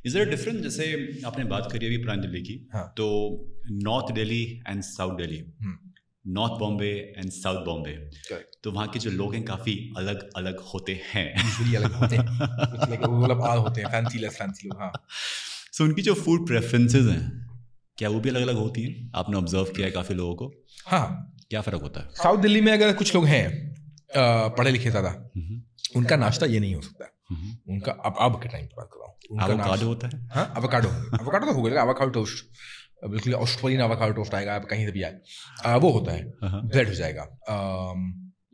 Is there a difference, जैसे आपने बात करी अभी पुरानी दिल्ली की, हाँ। तो north Delhi and south Delhi, north Bombay and south Bombay, तो वहाँ के जो लोग हैं काफ़ी अलग अलग होते हैं। यूजुअली अलग होते हैं, कुछ लाइक वो लोग आल होते हैं, फैंसी लेस फैंसी लोग। हाँ, सो उनकी जो फूड प्रेफरेंसेस हैं, क्या वो भी अलग अलग होती हैं? आपने ऑब्जर्व किया है काफ़ी लोगों को? हाँ, क्या फ़र्क होता है? साउथ दिल्ली में अगर कुछ लोग हैं पढ़े लिखे ज़्यादा, उनका नाश्ता ये नहीं हो सकता। उनका अब के टाइम की बात कर रहा हूँ, उनका एवोकाडो होता है। हाँ, एवोकाडो तो हो गया, एवोकाडो टोस्ट, बिल्कुल ऑस्ट्रेलियन एवोकाडो टोस्ट आएगा, आप कहीं से भी आए, वो होता है। ब्रेड हो जाएगा,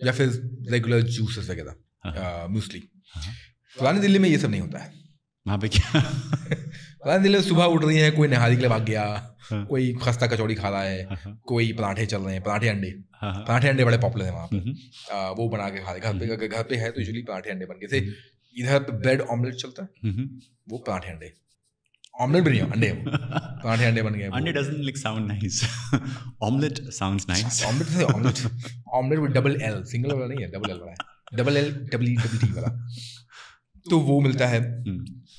या फिर रेगुलर जूसेस वगैरह, मूसली। पुरानी दिल्ली में ये सब नहीं होता है। वहाँ पे क्या? पुरानी दिल्ली में सुबह उठ रही है, कोई नहारी के लिए भाग गया, कोई खस्ता कचौड़ी खा रहा है, कोई पराठे चल रहे हैं, पराठे अंडे बड़े पॉपुलर हैं वहाँ पे। वो बना के खा रहे, घर पे है तो यूजुअली पराठे अंडे बन के, इधर पे ब्रेड ऑमलेट चलता है, वो पराठे अंडे, ऑमलेट भी नहीं, अंडे, पराठे अंडे बन गए। अंडे doesn't like sound nice, omelette sounds nice. Omelette with double L, single वाला नहीं है, डबल एल वाला है, double L double E double T वाला, तो वो मिलता है।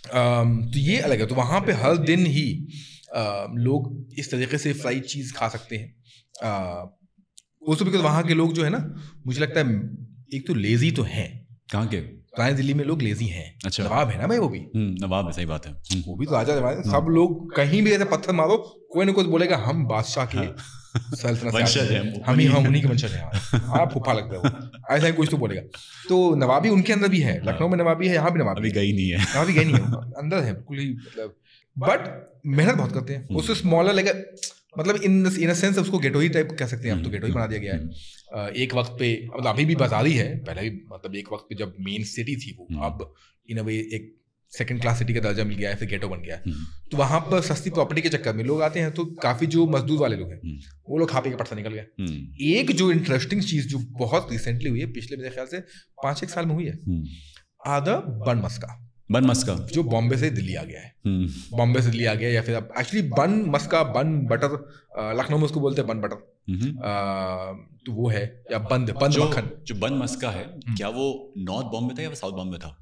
तो ये अलग है। तो वहाँ पे हर दिन ही लोग इस तरीके से फ्राइड चीज़ खा सकते हैं। उसको बिकॉज वहाँ के लोग जो है ना, मुझे लगता है एक तो लेजी तो हैं। कहाँ के? पुरानी दिल्ली में लोग लेजी हैं। अच्छा, नवाब है ना भाई, वो भी नवाब है, सही बात है। वो भी तो राजा है। सब लोग कहीं भी ऐसे पत्थर मारो, कोई ना कोई बोलेगा हम बादशाह के वंशज हैं, हम उन्हीं के वंशज हैं, आप फूफा लगता है वो, ऐसा ही कुछ तो बोलेगा। तो नवाबी उनके अंदर भी है, लखनऊ में नवाबी है, यहाँ भी नवाबी, अभी गई नहीं है, यहाँ भी गई नहीं है, अंदर है बिल्कुल ही, मतलब बट मेहनत बहुत करते हैं। उससे स्मॉलर लगे, मतलब इन अ सेंस उसको गेटो ही टाइप कह सकते हैं, अब तो गेटो ही बना दिया गया है। एक वक्त पे, मतलब अभी भी बाजारी है, पहले भी, मतलब एक वक्त पे जब मेन सिटी थी वो, अब इन अ वे एक सेकंड क्लास सिटी का दर्जा मिल गया है, फिर गेटो बन गया है। तो वहाँ पर सस्ती प्रॉपर्टी के चक्कर में लोग आते हैं, तो काफी जो मजदूर वाले लोग हैं वो लोग खा पी के पट से निकल गए। एक जो इंटरेस्टिंग चीज जो बहुत रिसेंटली हुई है, पिछले मेरे ख्याल से 5-1 साल में हुई है, आधा बन मस्का, जो बॉम्बे से दिल्ली आ गया है। बॉम्बे से दिल्ली आ गया, या फिर अब एक्चुअली बन मस्का, बन बटर, लखनऊ में उसको बोलते हैं बन बटर, तो वो है, या बंद मक्खन। जो बन मस्का है, क्या वो नॉर्थ बॉम्बे था या साउथ बॉम्बे था?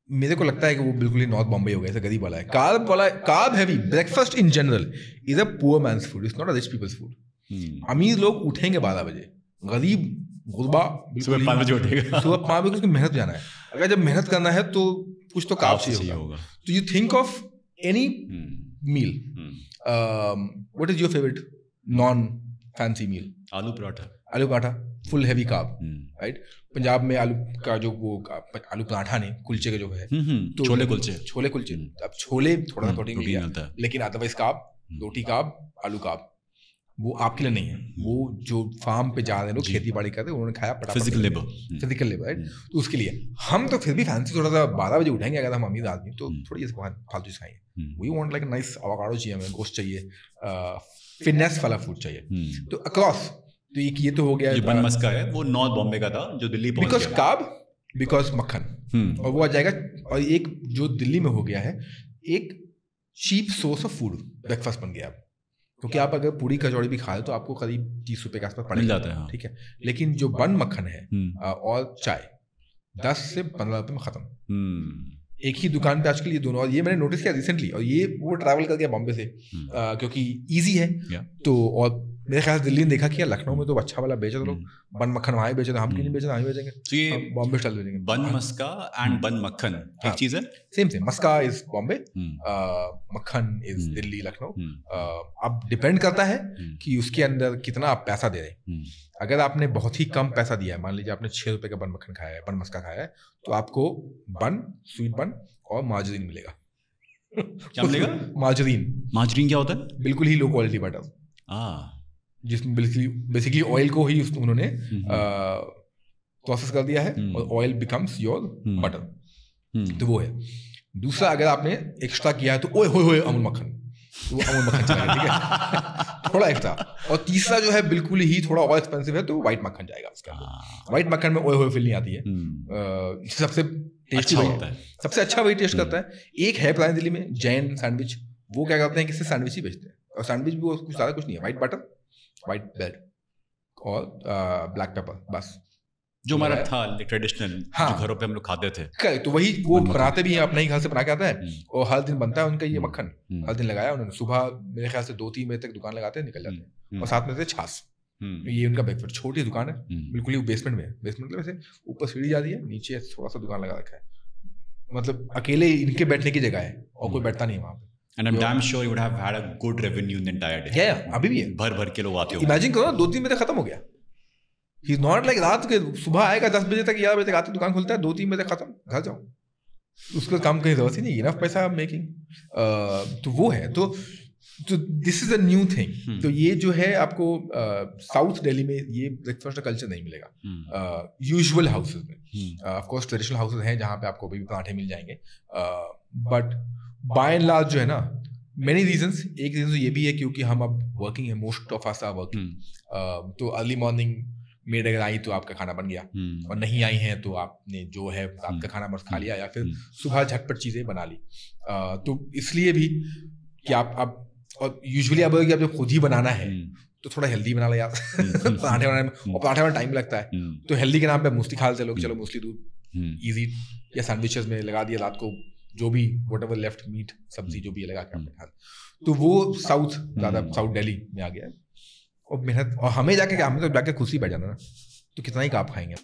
मेरे को लगता है कि वो बिल्कुल ही नॉर्थ बॉम्बे हो गया, ऐसा गरीब वाला है, carb heavy. Breakfast in general is a poor man's food, it's not a rich people's food. अमीर लोग उठेंगे 12 बजे, गरीब गुरबा सुबह 5 बजे उठेगा, सुबह 5 बजे उसको मेहनत जाना है। अगर जब मेहनत करना है तो कुछ तो कार्ब चाहिए होगा। तो you think of any meal, what is your favourite non fancy meal? Aloo paratha, full heavy carb, right? Punjab में आलू का जो वो आलू पराठा नहीं, कुलचे का जो है, तो छोले कुलचे। अब छोले थोड़ा सा प्रोटीन मिलता है, लेकिन अदरवाइज कार्ब, रोटी कार्ब, आलू कार्ब, वो आपके लिए नहीं है। वो जो फार्म पे जा रहे हैं लोग, खेती बाड़ी कर रहे हैं, उन्होंने खाया फिजिकल लेबर, राइट? तो उसके लिए हम तो फिर भी फैंसी, थोड़ा सा 12 बजे उठेंगे अगर हम अमीर आदमी, तो थोड़ी फालतू से खाएंगे। We want like nice avocado चाहिए हमें, गोश्त चाहिए, फिटनेस वाला फूड चाहिए। तो अक्रॉस, तो ये तो हो गया। जो बन मस्का है वो नॉर्थ बॉम्बे का था, जो दिल्ली पहुंच गया, बिकॉज कार्ब, बिकॉज मक्खन, और वो आ जाएगा। और एक जो दिल्ली में हो गया है, एक cheap source of food, breakfast बन गया। क्योंकि आप अगर पूरी कचौड़ी भी खा रहे तो आपको करीब 30 रुपए के आसपास पड़ जाता है, ठीक है। लेकिन जो बन मक्खन है और चाय 10 से 15 रुपए में खत्म, एक ही दुकान पे आजकल ये दोनों। और ये मैंने नोटिस किया रिसेंटली, और ये वो ट्रैवल कर गया बॉम्बे से, क्योंकि इजी है। तो और मेरे ख्याल से दिल्ली ने देखा कि लखनऊ में तो अच्छा वाला बेचे, तो लोग बन मक्खन वहाँ बेचे, तो हम क्यों नहीं बेचे, हम ही बेचेंगे। तो ये बॉम्बे स्टाइल बेचेंगे। बन मस्का एंड बन मक्खन एक चीज है, सेम। मस्का इज बॉम्बे, मक्खन इज दिल्ली, लखनऊ। अब डिपेंड करता है कि उसके अंदर कितना आप पैसा दे रहे हैं। अगर आपने बहुत ही कम पैसा दिया है, मान लीजिए आपने 6 रुपए का बन मक्खन खाया है, बन मस्का खाया है, तो आपको बन, स्वीट बन और मार्जरीन मिलेगा। क्या मिलेगा? मार्जरीन क्या होता है? बिल्कुल ही लो क्वालिटी बटर, जिसमें बेसिकली ऑयल को ही उन्होंने प्रोसेस कर दिया है, और ऑयल बिकम्स योर बटर। तो वो है। दूसरा, अगर आपने एक्स्ट्रा किया है तो ओए होए अमूल मक्खन, वो अमूल मक्खन चलेगा, ठीक है, थोड़ा एक्स्ट्रा। और तीसरा जो है बिल्कुल ही थोड़ा और एक्सपेंसिव है, तो व्हाइट मक्खन जाएगा उसके अंदर। व्हाइट मक्खन में ओए होए फील नहीं आती है, सबसे टेस्टी होता है, सबसे अच्छा वही टेस्ट करता है। एक है पुरानी दिल्ली में जैन सैंडविच, वो क्या करते हैं कि सिर्फ सैंडविच ही बेचते हैं, और सैंडविच भी कुछ ज़्यादा कुछ नहीं है, व्हाइट बटर, व्हाइट ब्रेड और ब्लैक पेपर, बस जो हमारा था ट्रेडिशनल, जो घरों पे हम लोग खाते थे। तो वही वो बनाते भी हैं, अपने ही घर से बना के आता है, और हर दिन बनता है उनका ये मक्खन। हर दिन लगाया उन्होंने, सुबह मेरे ख्याल से 2-3 बजे तक दुकान लगाते हैं, निकल जाते हैं, और साथ में से छाछ। ये उनका ब्रेकफास्ट। छोटी दुकान है, बिल्कुल ही बेसमेंट में है। बेसमेंट मतलब ऐसे ऊपर सीढ़ी जाती है, नीचे थोड़ा सा दुकान लगा रखा है, मतलब अकेले इनके बैठने की जगह है और कोई बैठता नहीं है वहाँ पे। And I'm damn sure you would have had a good revenue in the entire day. Yeah, अभी भी है, भर के लोग आते हो। Imagine करो 2-3 बजे खत्म हो गया। He's not like रात के सुबह आएगा 10 बजे तक, 11 बजे तक आते दुकान खुलता है, 2-3 बजे खत्म, घर जाओ। उसका काम कहीं जरूरत ही नहीं, इनफ पैसा मेकिंग। तो वो है, तो this is a new thing. तो ये जो है आपको साउथ दिल्ली में ये ब्रेकफास्ट कल्चर नहीं मिलेगा यूजुअल हाउसेज में। ऑफ कोर्स ट्रेडिशनल हाउसेज हैं जहाँ पे आपको अभी भी पराठे मिल जाएंगे, बट बाय एंड लार्ज जो है ना, मेनी रीजंस। एक रीजन ये भी है क्योंकि हम अब वर्किंग है, most of us are working, तो अर्ली मॉर्निंग मेड अगर आई तो आपका खाना बन गया, और नहीं आई है तो आपने जो है आपका खाना बस खा लिया, या फिर सुबह झटपट चीज़ें बना ली। तो इसलिए भी कि आप और यूजुअली आप जब खुद ही बनाना है तो थोड़ा हेल्दी बना लो यार। पराठे बनाने में, और पराठे में टाइम लगता है, तो हेल्दी के नाम पे मूसली खा लेते लोग, चलो मूसली दूध इजी, या सैंडविचेस में लगा दिया रात को, जो भी व्हाटएवर लेफ्ट मीट सब्जी जो भी लगा के आपने खा। तो वो साउथ ज़्यादा साउथ दिल्ली में आ गया, और मेहनत, और हमें हमें तो जाके खुशी बैठ जाना ना, तो कितना ही आप खाएंगे।